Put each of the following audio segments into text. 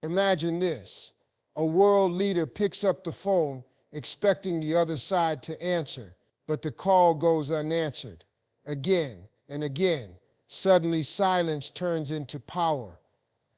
Imagine this. A world leader picks up the phone expecting the other side to answer, but the call goes unanswered. Again and again, suddenly silence turns into power.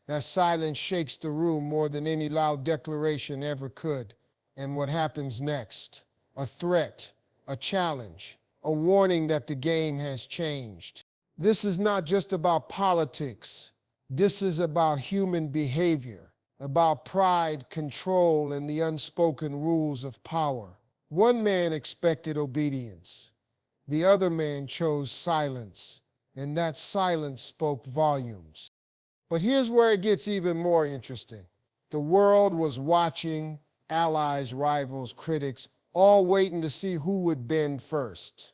That silence shakes the room more than any loud declaration ever could. And what happens next? A threat, a challenge, a warning that the game has changed. This is not just about politics. This is about human behavior, about pride, control, and the unspoken rules of power. One man expected obedience. The other man chose silence, and that silence spoke volumes. But here's where it gets even more interesting. The world was watching, allies, rivals, critics, all waiting to see who would bend first.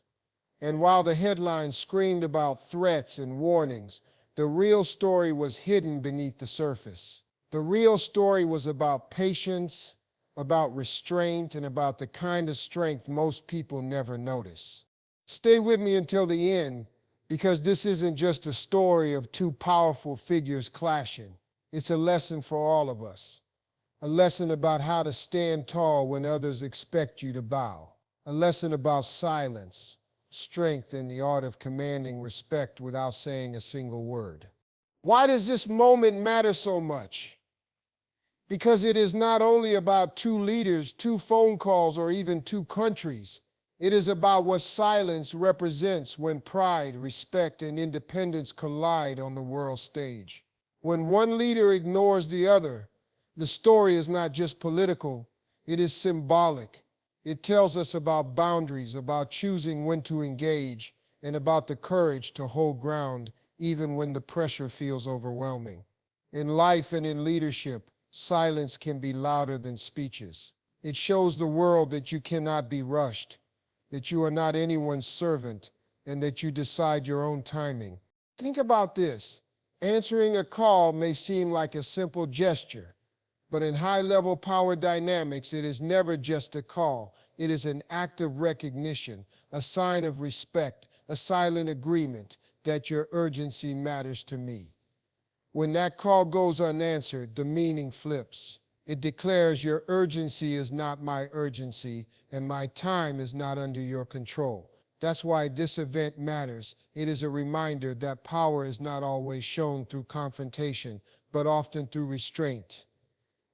And while the headlines screamed about threats and warnings, the real story was hidden beneath the surface. The real story was about patience, about restraint, and about the kind of strength most people never notice. Stay with me until the end, because this isn't just a story of two powerful figures clashing. It's a lesson for all of us. A lesson about how to stand tall when others expect you to bow. A lesson about silence, strength, and the art of commanding respect without saying a single word. Why does this moment matter so much? Because it is not only about two leaders, two phone calls, or even two countries. It is about what silence represents when pride, respect, and independence collide on the world stage. When one leader ignores the other, the story is not just political, it is symbolic. It tells us about boundaries, about choosing when to engage, and about the courage to hold ground even when the pressure feels overwhelming. In life and in leadership, silence can be louder than speeches. It shows the world that you cannot be rushed, that you are not anyone's servant, and that you decide your own timing. Think about this. Answering a call may seem like a simple gesture, but in high-level power dynamics, it is never just a call. It is an act of recognition, a sign of respect, a silent agreement that your urgency matters to me. When that call goes unanswered, the meaning flips. It declares your urgency is not my urgency, and my time is not under your control. That's why this event matters. It is a reminder that power is not always shown through confrontation, but often through restraint.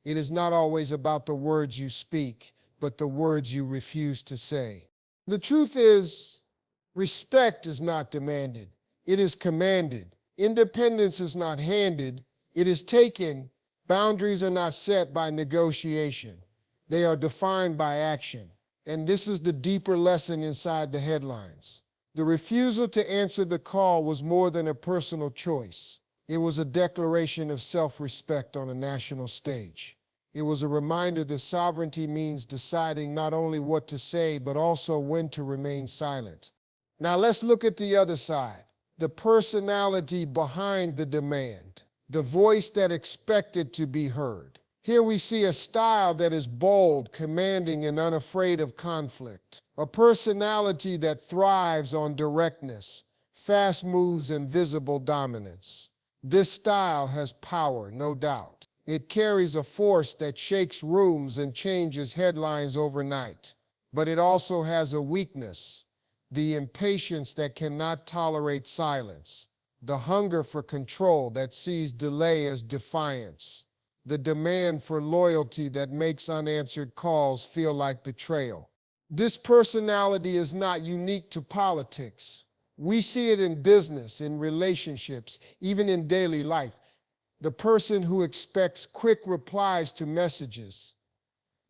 It is not always about the words you speak, but the words you refuse to say. The truth is, respect is not demanded. It is commanded. Independence is not handed. It is taken. Boundaries are not set by negotiation. They are defined by action. And this is the deeper lesson inside the headlines. The refusal to answer the call was more than a personal choice. It was a declaration of self-respect on a national stage. It was a reminder that sovereignty means deciding not only what to say, but also when to remain silent. Now let's look at the other side. The personality behind the demand, the voice that expected to be heard. Here we see a style that is bold, commanding, and unafraid of conflict. A personality that thrives on directness, fast moves, and visible dominance. This style has power, no doubt. It carries a force that shakes rooms and changes headlines overnight. But it also has a weakness. The impatience that cannot tolerate silence, the hunger for control that sees delay as defiance, the demand for loyalty that makes unanswered calls feel like betrayal. This personality is not unique to politics. We see it in business, in relationships, even in daily life. The person who expects quick replies to messages,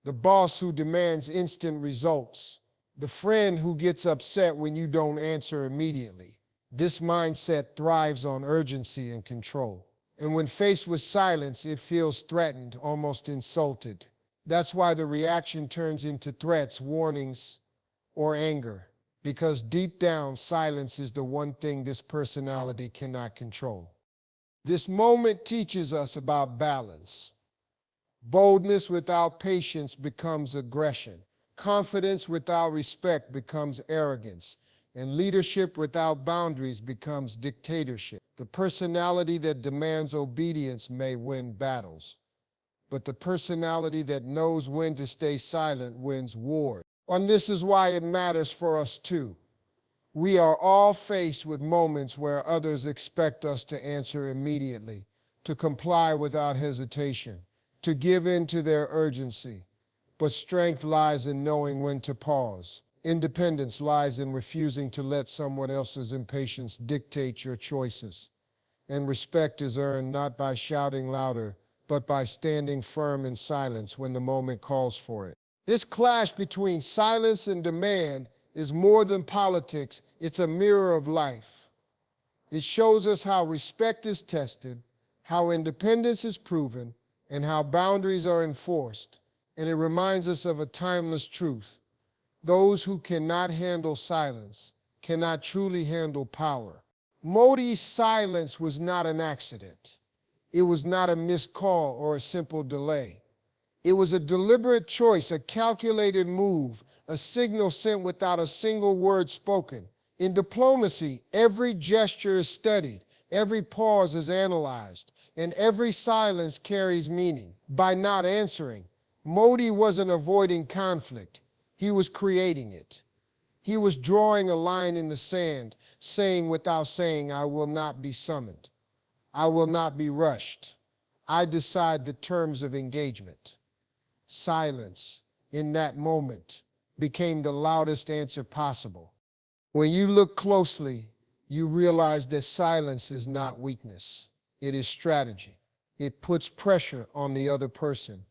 the boss who demands instant results, the friend who gets upset when you don't answer immediately. This mindset thrives on urgency and control. And when faced with silence, it feels threatened, almost insulted. That's why the reaction turns into threats, warnings, or anger. Because deep down, silence is the one thing this personality cannot control. This moment teaches us about balance. Boldness without patience becomes aggression. Confidence without respect becomes arrogance, and leadership without boundaries becomes dictatorship. The personality that demands obedience may win battles, but the personality that knows when to stay silent wins wars. And this is why it matters for us too. We are all faced with moments where others expect us to answer immediately, to comply without hesitation, to give in to their urgency. But strength lies in knowing when to pause. Independence lies in refusing to let someone else's impatience dictate your choices. And respect is earned not by shouting louder, but by standing firm in silence when the moment calls for it. This clash between silence and demand is more than politics, it's a mirror of life. It shows us how respect is tested, how independence is proven, and how boundaries are enforced. And it reminds us of a timeless truth. Those who cannot handle silence cannot truly handle power. Modi's silence was not an accident. It was not a missed call or a simple delay. It was a deliberate choice, a calculated move, a signal sent without a single word spoken. In diplomacy, every gesture is studied, every pause is analyzed, and every silence carries meaning. By not answering, Modi wasn't avoiding conflict, he was creating it. He was drawing a line in the sand, saying without saying, I will not be summoned. I will not be rushed. I decide the terms of engagement. Silence, in that moment, became the loudest answer possible. When you look closely, you realize that silence is not weakness. It is strategy. It puts pressure on the other person.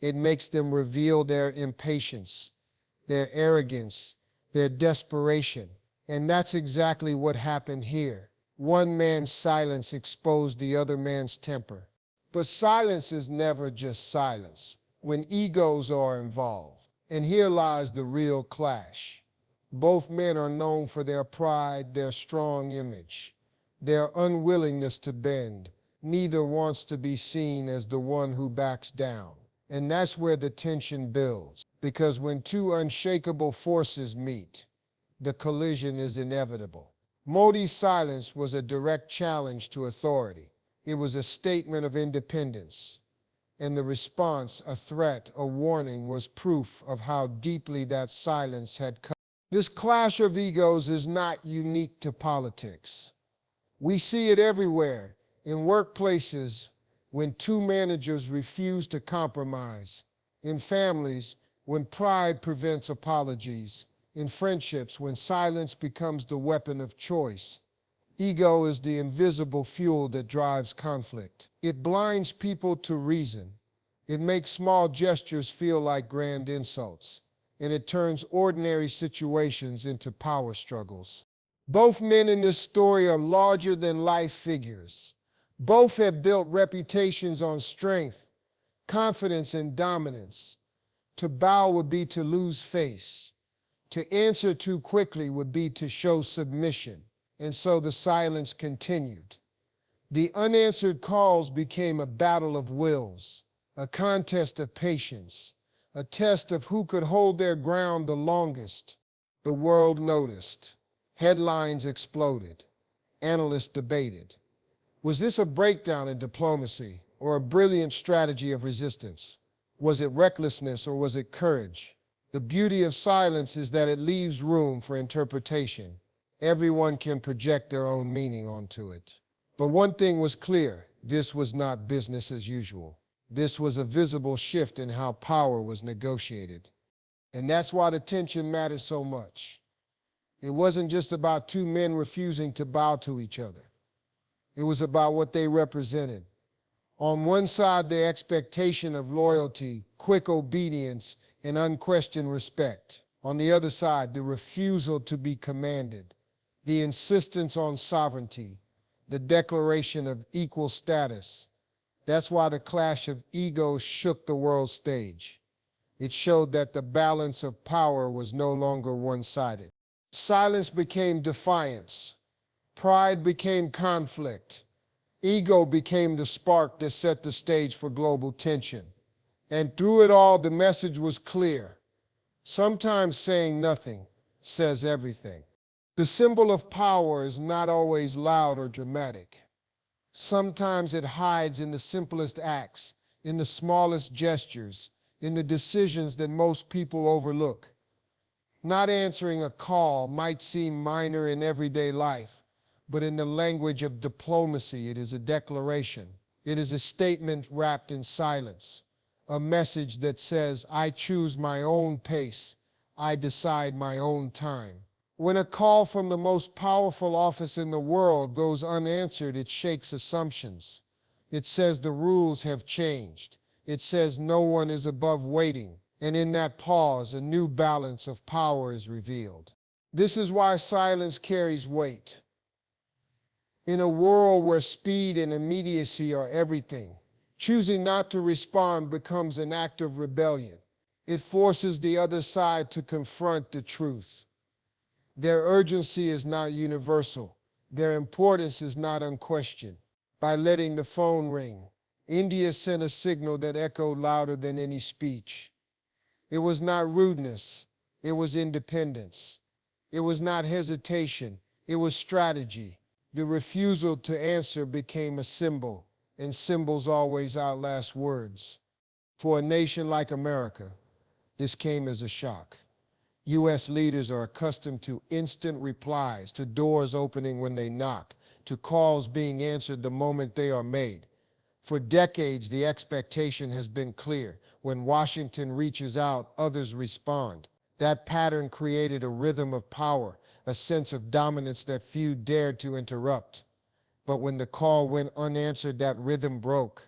It makes them reveal their impatience, their arrogance, their desperation. And that's exactly what happened here. One man's silence exposed the other man's temper. But silence is never just silence when egos are involved. And here lies the real clash. Both men are known for their pride, their strong image, their unwillingness to bend. Neither wants to be seen as the one who backs down. And that's where the tension builds. Because when two unshakable forces meet, the collision is inevitable. Modi's silence was a direct challenge to authority. It was a statement of independence. And the response, a threat, a warning, was proof of how deeply that silence had cut. This clash of egos is not unique to politics. We see it everywhere, in workplaces, when two managers refuse to compromise, in families, when pride prevents apologies, in friendships, when silence becomes the weapon of choice. Ego is the invisible fuel that drives conflict. It blinds people to reason. It makes small gestures feel like grand insults, and it turns ordinary situations into power struggles. Both men in this story are larger-than-life figures. Both have built reputations on strength, confidence, and dominance. To bow would be to lose face. To answer too quickly would be to show submission. And so the silence continued. The unanswered calls became a battle of wills, a contest of patience, a test of who could hold their ground the longest. The world noticed. Headlines exploded. Analysts debated. Was this a breakdown in diplomacy or a brilliant strategy of resistance? Was it recklessness or was it courage? The beauty of silence is that it leaves room for interpretation. Everyone can project their own meaning onto it. But one thing was clear, this was not business as usual. This was a visible shift in how power was negotiated. And that's why the tension mattered so much. It wasn't just about two men refusing to bow to each other. It was about what they represented. On one side, the expectation of loyalty, quick obedience, and unquestioned respect. On the other side, the refusal to be commanded, the insistence on sovereignty, the declaration of equal status. That's why the clash of egos shook the world stage. It showed that the balance of power was no longer one-sided. Silence became defiance. Pride became conflict. Ego became the spark that set the stage for global tension. And through it all, the message was clear. Sometimes saying nothing says everything. The symbol of power is not always loud or dramatic. Sometimes it hides in the simplest acts, in the smallest gestures, in the decisions that most people overlook. Not answering a call might seem minor in everyday life, but in the language of diplomacy, it is a declaration. It is a statement wrapped in silence, a message that says, I choose my own pace, I decide my own time. When a call from the most powerful office in the world goes unanswered, it shakes assumptions. It says the rules have changed. It says no one is above waiting. And in that pause, a new balance of power is revealed. This is why silence carries weight. In a world where speed and immediacy are everything, choosing not to respond becomes an act of rebellion. It forces the other side to confront the truth. Their urgency is not universal. Their importance is not unquestioned. By letting the phone ring, India sent a signal that echoed louder than any speech. It was not rudeness, it was independence. It was not hesitation, it was strategy. The refusal to answer became a symbol, and symbols always outlast words. For a nation like America, this came as a shock. U.S. leaders are accustomed to instant replies, to doors opening when they knock, to calls being answered the moment they are made. For decades, the expectation has been clear. When Washington reaches out, others respond. That pattern created a rhythm of power, a sense of dominance that few dared to interrupt. But when the call went unanswered, that rhythm broke.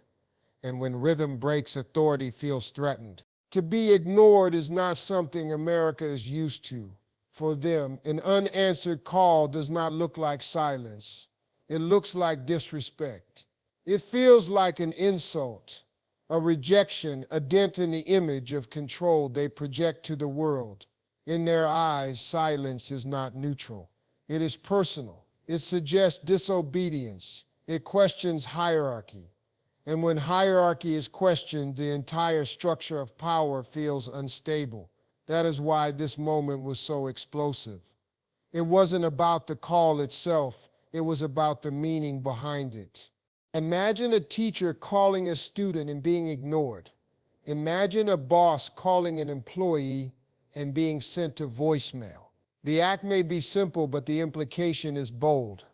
And when rhythm breaks, authority feels threatened. To be ignored is not something America is used to. For them, an unanswered call does not look like silence. It looks like disrespect. It feels like an insult, a rejection, a dent in the image of control they project to the world. In their eyes, silence is not neutral. It is personal. It suggests disobedience. It questions hierarchy. And when hierarchy is questioned, the entire structure of power feels unstable. That is why this moment was so explosive. It wasn't about the call itself, it was about the meaning behind it. Imagine a teacher calling a student and being ignored. Imagine a boss calling an employee and being sent to voicemail. The act may be simple, but the implication is bold.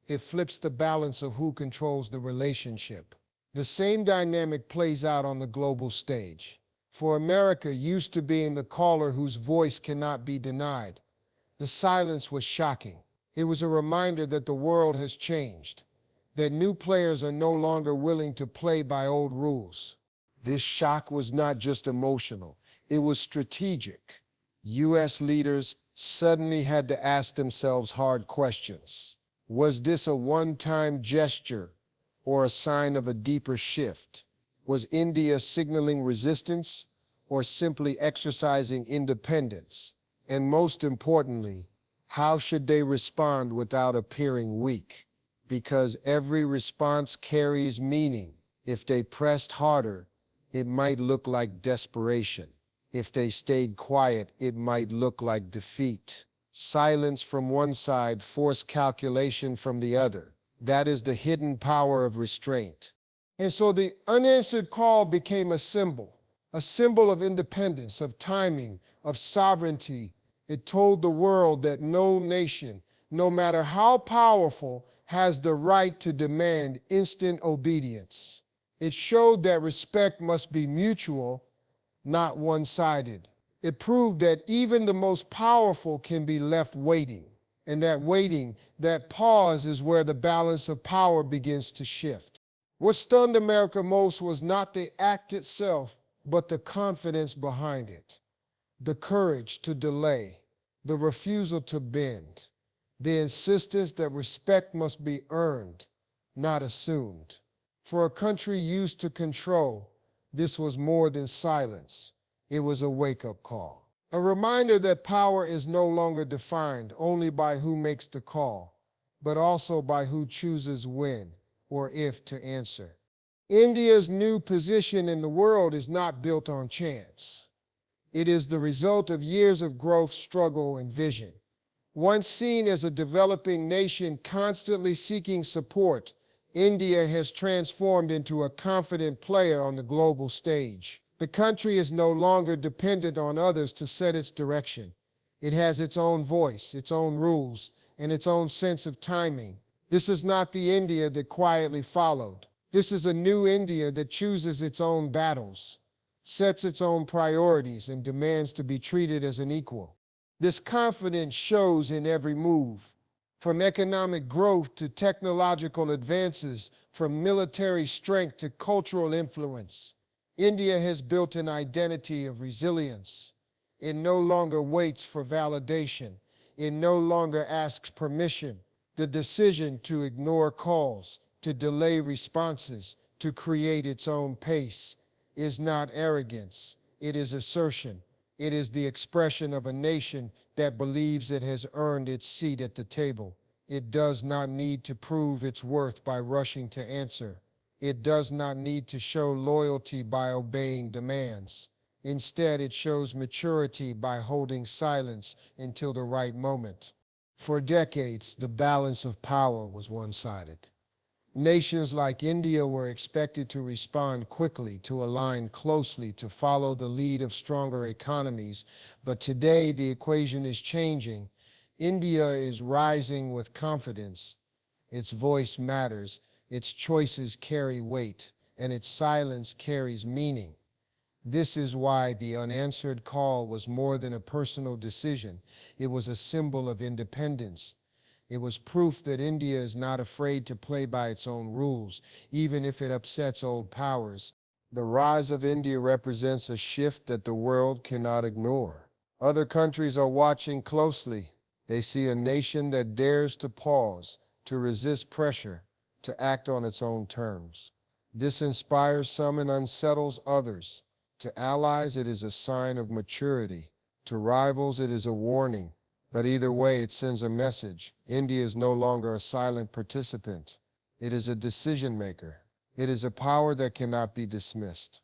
It flips the balance of who controls the relationship. The same dynamic plays out on the global stage. For America, used to being the caller whose voice cannot be denied, the silence was shocking. It was a reminder that the world has changed, that new players are no longer willing to play by old rules. This shock was not just emotional, it was strategic. U.S. leaders suddenly had to ask themselves hard questions. Was this a one-time gesture or a sign of a deeper shift? Was India signaling resistance or simply exercising independence? And most importantly, how should they respond without appearing weak? Because every response carries meaning. If they pressed harder, it might look like desperation. If they stayed quiet, it might look like defeat. Silence from one side, forced calculation from the other. That is the hidden power of restraint. And so the unanswered call became a symbol of independence, of timing, of sovereignty. It told the world that no nation, no matter how powerful, has the right to demand instant obedience. It showed that respect must be mutual, not one-sided. It proved that even the most powerful can be left waiting. And that waiting, that pause, is where the balance of power begins to shift. What stunned America most was not the act itself, but the confidence behind it. The courage to delay, the refusal to bend, the insistence that respect must be earned, not assumed. For a country used to control, this was more than silence. It was a wake-up call. A reminder that power is no longer defined only by who makes the call, but also by who chooses when or if to answer. India's new position in the world is not built on chance. It is the result of years of growth, struggle, and vision. Once seen as a developing nation constantly seeking support, India has transformed into a confident player on the global stage. The country is no longer dependent on others to set its direction. It has its own voice, its own rules, and its own sense of timing. This is not the India that quietly followed. This is a new India that chooses its own battles, sets its own priorities, and demands to be treated as an equal. This confidence shows in every move, from economic growth to technological advances, from military strength to cultural influence. India has built an identity of resilience. It no longer waits for validation. It no longer asks permission. The decision to ignore calls, to delay responses, to create its own pace is not arrogance. It is assertion. It is the expression of a nation that believes it has earned its seat at the table. It does not need to prove its worth by rushing to answer. It does not need to show loyalty by obeying demands. Instead, it shows maturity by holding silence until the right moment. For decades, the balance of power was one-sided. Nations like India were expected to respond quickly, to align closely, to follow the lead of stronger economies. But today, the equation is changing. India is rising with confidence. Its voice matters, its choices carry weight, and its silence carries meaning. This is why the unanswered call was more than a personal decision. It was a symbol of independence. It was proof that India is not afraid to play by its own rules, even if it upsets old powers. The rise of India represents a shift that the world cannot ignore. Other countries are watching closely. They see a nation that dares to pause, to resist pressure, to act on its own terms. This inspires some and unsettles others. To allies, it is a sign of maturity. To rivals, it is a warning. But either way, it sends a message. India is no longer a silent participant. It is a decision maker. It is a power that cannot be dismissed.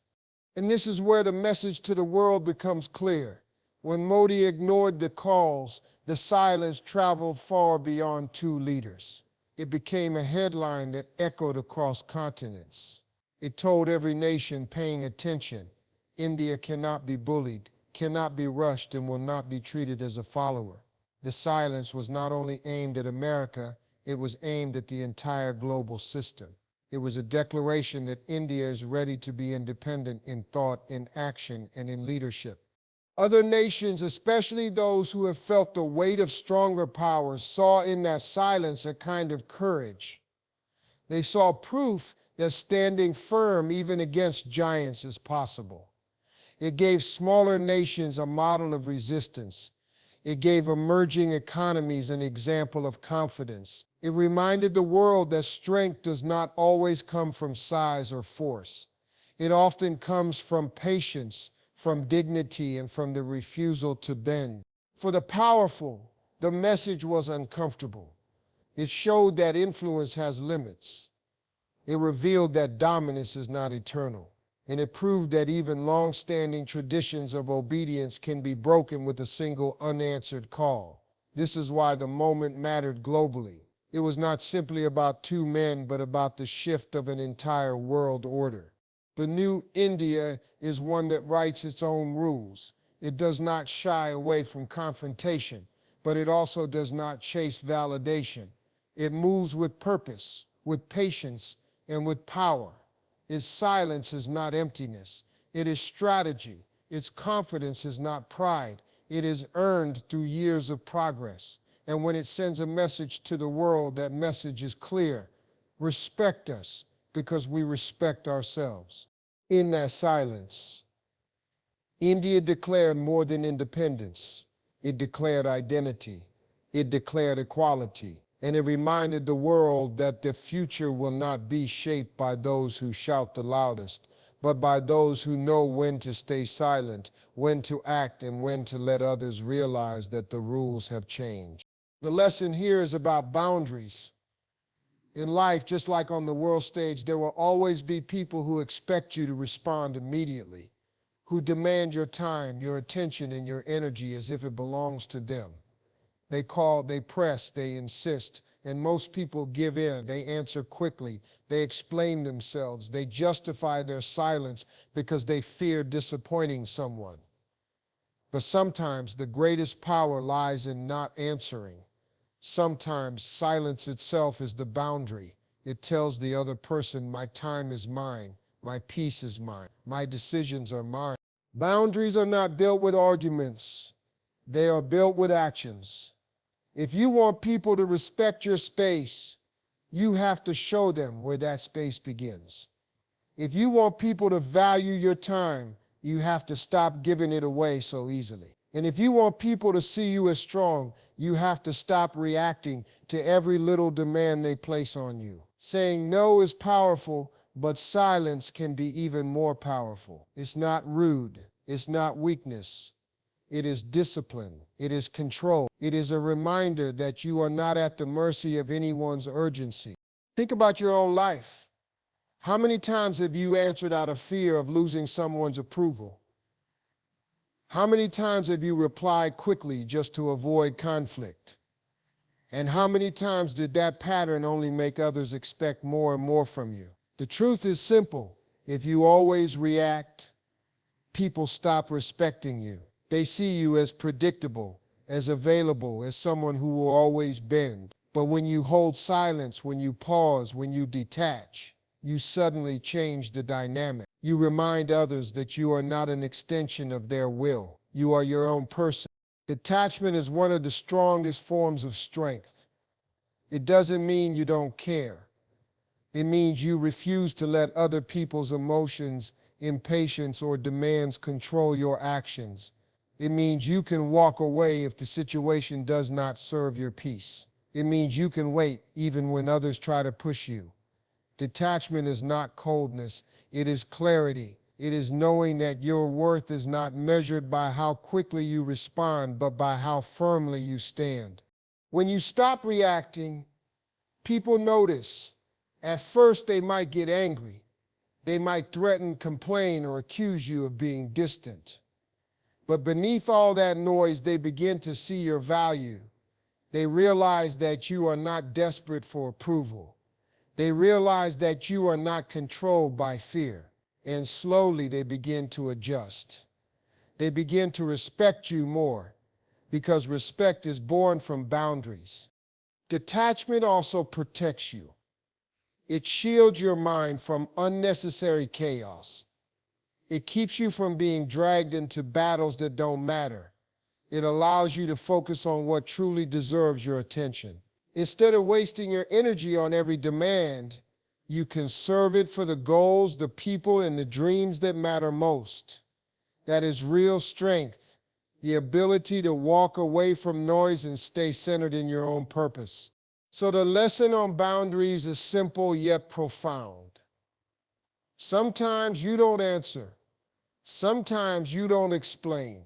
And this is where the message to the world becomes clear. When Modi ignored the calls, the silence traveled far beyond two leaders. It became a headline that echoed across continents. It told every nation paying attention, India cannot be bullied, cannot be rushed, and will not be treated as a follower. The silence was not only aimed at America, it was aimed at the entire global system. It was a declaration that India is ready to be independent in thought, in action, and in leadership. Other nations, especially those who have felt the weight of stronger powers, saw in that silence a kind of courage. They saw proof that standing firm even against giants is possible. It gave smaller nations a model of resistance. It gave emerging economies an example of confidence. It reminded the world that strength does not always come from size or force. It often comes from patience, from dignity, and from the refusal to bend. For the powerful, the message was uncomfortable. It showed that influence has limits. It revealed that dominance is not eternal. And it proved that even long-standing traditions of obedience can be broken with a single unanswered call. This is why the moment mattered globally. It was not simply about two men, but about the shift of an entire world order. The new India is one that writes its own rules. It does not shy away from confrontation, but it also does not chase validation. It moves with purpose, with patience, and with power. Its silence is not emptiness. It is strategy. Its confidence is not pride. It is earned through years of progress. And when it sends a message to the world, that message is clear. Respect us because we respect ourselves. In that silence, India declared more than independence. It declared identity. It declared equality. And it reminded the world that the future will not be shaped by those who shout the loudest, but by those who know when to stay silent, when to act, and when to let others realize that the rules have changed. The lesson here is about boundaries. In life, just like on the world stage, there will always be people who expect you to respond immediately, who demand your time, your attention, and your energy as if it belongs to them. They call, they press, they insist, And most people give in. They answer quickly. They explain themselves. They justify their silence because they fear disappointing someone. But sometimes the greatest power lies in not answering. Sometimes silence itself is the boundary. It tells the other person, my time is mine, my peace is mine, my decisions are mine. Boundaries are not built with arguments. They are built with actions. If you want people to respect your space, you have to show them where that space begins. If you want people to value your time, you have to stop giving it away so easily. And if you want people to see you as strong, you have to stop reacting to every little demand they place on you. Saying no is powerful, but silence can be even more powerful. It's not rude. It's not weakness. It is discipline. It is control. It is a reminder that you are not at the mercy of anyone's urgency. Think about your own life. How many times have you answered out of fear of losing someone's approval? How many times have you replied quickly just to avoid conflict? And how many times did that pattern only make others expect more and more from you? The truth is simple. If you always react, people stop respecting you. They see you as predictable, as available, as someone who will always bend. But when you hold silence, when you pause, when you detach, you suddenly change the dynamic. You remind others that you are not an extension of their will. You are your own person. Detachment is one of the strongest forms of strength. It doesn't mean you don't care. It means you refuse to let other people's emotions, impatience, or demands control your actions. It means you can walk away if the situation does not serve your peace. It means you can wait even when others try to push you. Detachment is not coldness, it is clarity. It is knowing that your worth is not measured by how quickly you respond, but by how firmly you stand. When you stop reacting, people notice. At first, they might get angry. They might threaten, complain, or accuse you of being distant. But beneath all that noise, they begin to see your value. They realize that you are not desperate for approval. They realize that you are not controlled by fear. And slowly they begin to adjust. They begin to respect you more because respect is born from boundaries. Detachment also protects you. It shields your mind from unnecessary chaos. It keeps you from being dragged into battles that don't matter. It allows you to focus on what truly deserves your attention. Instead of wasting your energy on every demand, you conserve it for the goals, the people, and the dreams that matter most. That is real strength, the ability to walk away from noise and stay centered in your own purpose. So the lesson on boundaries is simple yet profound. Sometimes you don't answer. Sometimes you don't explain.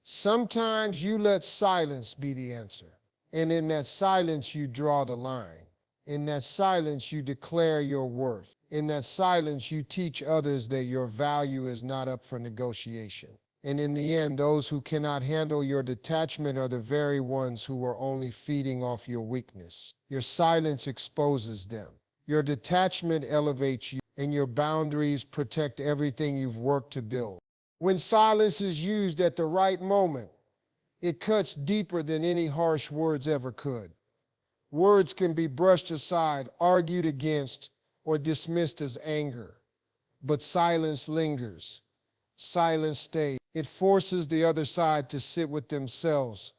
Sometimes you let silence be the answer. And in that silence, you draw the line. In that silence, you declare your worth. In that silence, you teach others that your value is not up for negotiation. And in the end, those who cannot handle your detachment are the very ones who are only feeding off your weakness. Your silence exposes them. Your detachment elevates you, and your boundaries protect everything you've worked to build. When silence is used at the right moment, it cuts deeper than any harsh words ever could. Words can be brushed aside, argued against, or dismissed as anger. But silence lingers. Silence stays. It forces the other side to sit with themselves,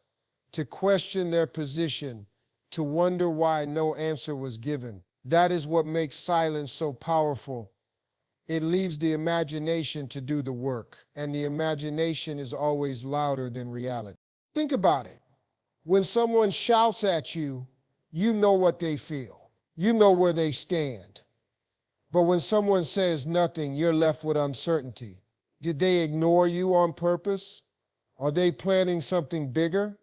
to question their position, to wonder why no answer was given. That is what makes silence so powerful. It leaves the imagination to do the work, and the imagination is always louder than reality. Think about it. When someone shouts at you, you know what they feel. You know where they stand. But when someone says nothing, you're left with uncertainty. Did they ignore you on purpose? Are they planning something bigger?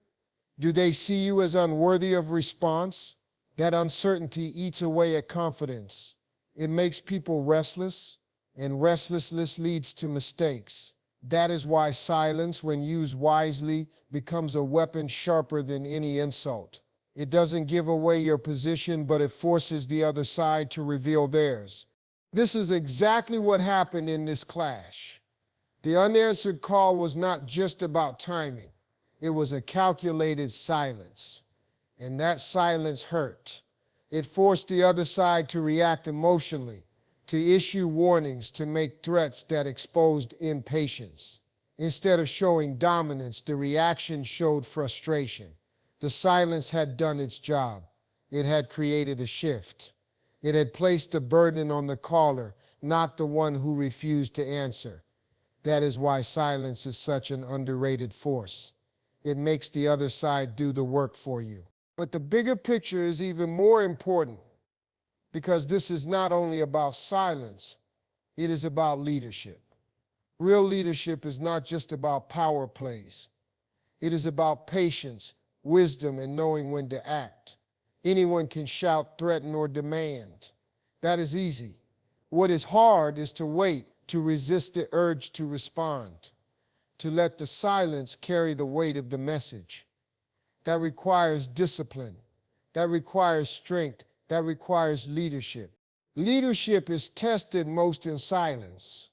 Do they see you as unworthy of response? That uncertainty eats away at confidence. It makes people restless, and restlessness leads to mistakes. That is why silence, when used wisely, becomes a weapon sharper than any insult. It doesn't give away your position, but it forces the other side to reveal theirs. This is exactly what happened in this clash. The unanswered call was not just about timing. It was a calculated silence. And that silence hurt. It forced the other side to react emotionally, to issue warnings, to make threats that exposed impatience. Instead of showing dominance, the reaction showed frustration. The silence had done its job. It had created a shift. It had placed the burden on the caller, not the one who refused to answer. That is why silence is such an underrated force. It makes the other side do the work for you. But the bigger picture is even more important because this is not only about silence, it is about leadership. Real leadership is not just about power plays. It is about patience, wisdom, and knowing when to act. Anyone can shout, threaten, or demand. That is easy. What is hard is to wait, to resist the urge to respond, to let the silence carry the weight of the message. That requires discipline. That requires strength. That requires leadership. Leadership is tested most in silence.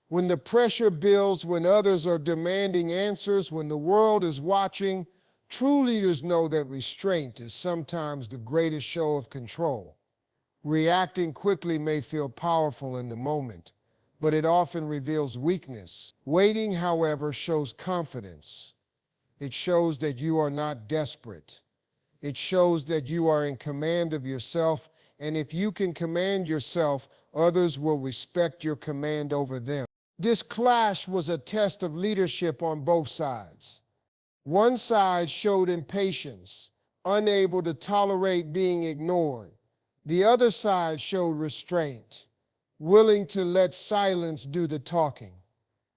When the pressure builds, when others are demanding answers, when the world is watching, true leaders know that restraint is sometimes the greatest show of control. Reacting quickly may feel powerful in the moment, but it often reveals weakness. Waiting, however, shows confidence. It shows that you are not desperate. It shows that you are in command of yourself, and if you can command yourself, others will respect your command over them. This clash was a test of leadership on both sides. One side showed impatience, unable to tolerate being ignored. The other side showed restraint, willing to let silence do the talking.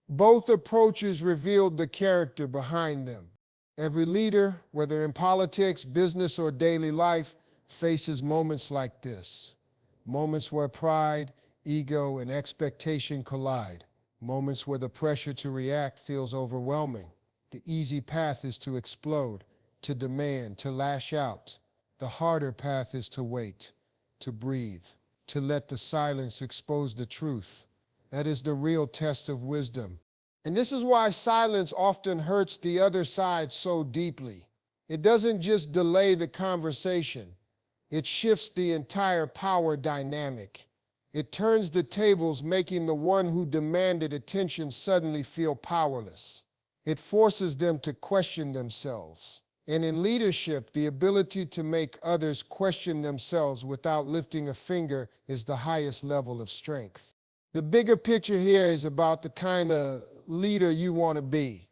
Both approaches revealed the character behind them. Every leader, whether in politics, business, or daily life, faces moments like this. Moments where pride, ego, and expectation collide. Moments where the pressure to react feels overwhelming. The easy path is to explode, to demand, to lash out. The harder path is to wait, to breathe, to let the silence expose the truth. That is the real test of wisdom. And this is why silence often hurts the other side so deeply. It doesn't just delay the conversation. It shifts the entire power dynamic. It turns the tables, making the one who demanded attention suddenly feel powerless. It forces them to question themselves. And in leadership, the ability to make others question themselves without lifting a finger is the highest level of strength. The bigger picture here is about the kind of leader you want to be.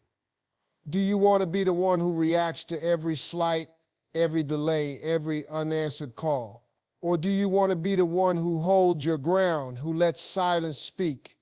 Do you want to be the one who reacts to every slight, every delay, every unanswered call? Or do you want to be the one who holds your ground, who lets silence speak,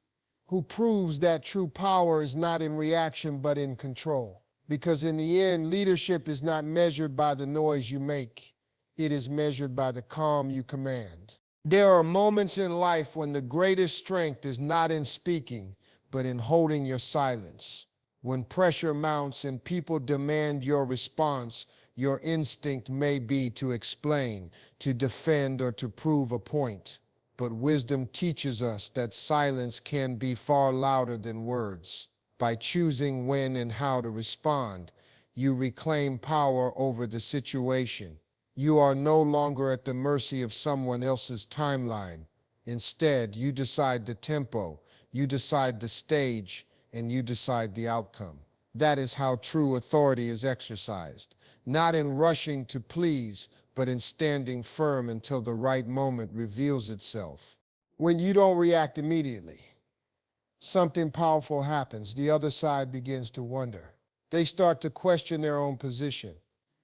who proves that true power is not in reaction but in control? Because in the end, leadership is not measured by the noise you make. It is measured by the calm you command. There are moments in life when the greatest strength is not in speaking, but in holding your silence. When pressure mounts and people demand your response, your instinct may be to explain, to defend, or to prove a point. But wisdom teaches us that silence can be far louder than words. By choosing when and how to respond, you reclaim power over the situation. You are no longer at the mercy of someone else's timeline. Instead, you decide the tempo, you decide the stage, and you decide the outcome. That is how true authority is exercised, not in rushing to please, but in standing firm until the right moment reveals itself. When you don't react immediately, something powerful happens. The other side begins to wonder. They start to question their own position.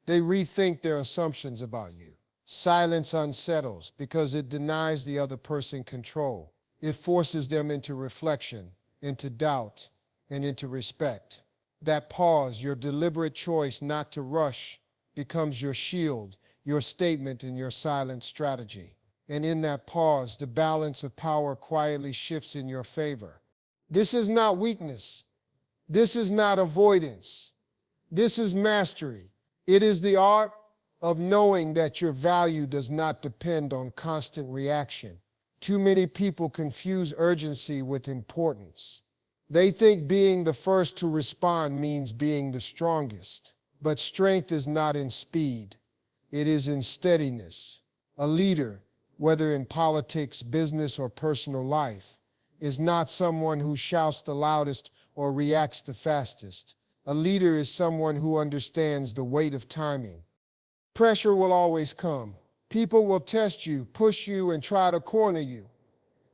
They rethink their assumptions about you. Silence unsettles because it denies the other person control. It forces them into reflection, into doubt, and into respect. That pause, your deliberate choice not to rush, becomes your shield, your statement, and your silent strategy. And in that pause, the balance of power quietly shifts in your favor. This is not weakness. This is not avoidance. This is mastery. It is the art of knowing that your value does not depend on constant reaction. Too many people confuse urgency with importance. They think being the first to respond means being the strongest. But strength is not in speed, it is in steadiness. A leader, whether in politics, business, or personal life, is not someone who shouts the loudest or reacts the fastest. A leader is someone who understands the weight of timing. Pressure will always come. People will test you, push you, and try to corner you.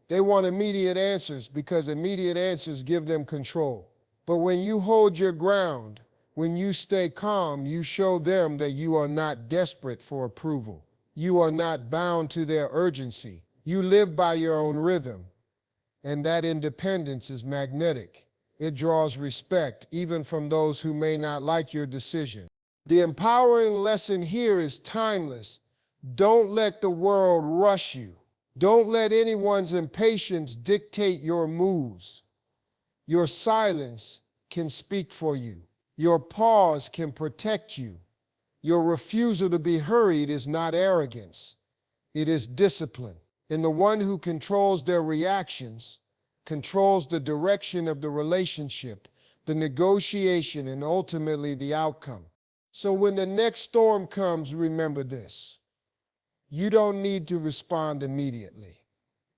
They want immediate answers because immediate answers give them control. But when you hold your ground, when you stay calm, you show them that you are not desperate for approval. You are not bound to their urgency. You live by your own rhythm. And that independence is magnetic. It draws respect, even from those who may not like your decision. The empowering lesson here is timeless. Don't let the world rush you. Don't let anyone's impatience dictate your moves. Your silence can speak for you. Your pause can protect you. Your refusal to be hurried is not arrogance. It is discipline. And the one who controls their reactions controls the direction of the relationship, the negotiation, and ultimately the outcome. So when the next storm comes, remember this. You don't need to respond immediately.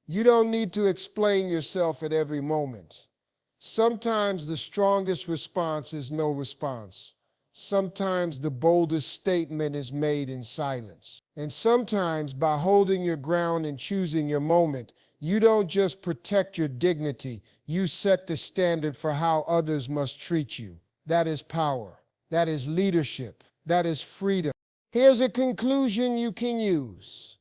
You don't need to explain yourself at every moment. Sometimes the strongest response is no response. Sometimes the boldest statement is made in silence. And sometimes by holding your ground and choosing your moment, you don't just protect your dignity, you set the standard for how others must treat you. That is power. That is leadership. That is freedom. Here's a conclusion you can use.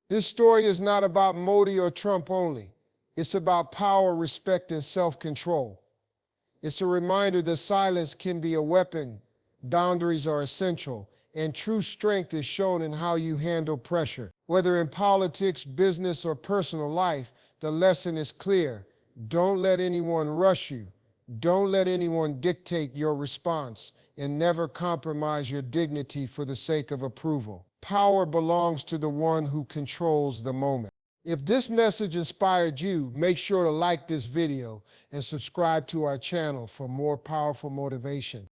This story is not about Modi or Trump only. It's about power, respect, and self-control. It's a reminder that silence can be a weapon, boundaries are essential, and true strength is shown in how you handle pressure. Whether in politics, business, or personal life, the lesson is clear. Don't let anyone rush you. Don't let anyone dictate your response, and never compromise your dignity for the sake of approval. Power belongs to the one who controls the moment. If this message inspired you, make sure to like this video and subscribe to our channel for more powerful motivation.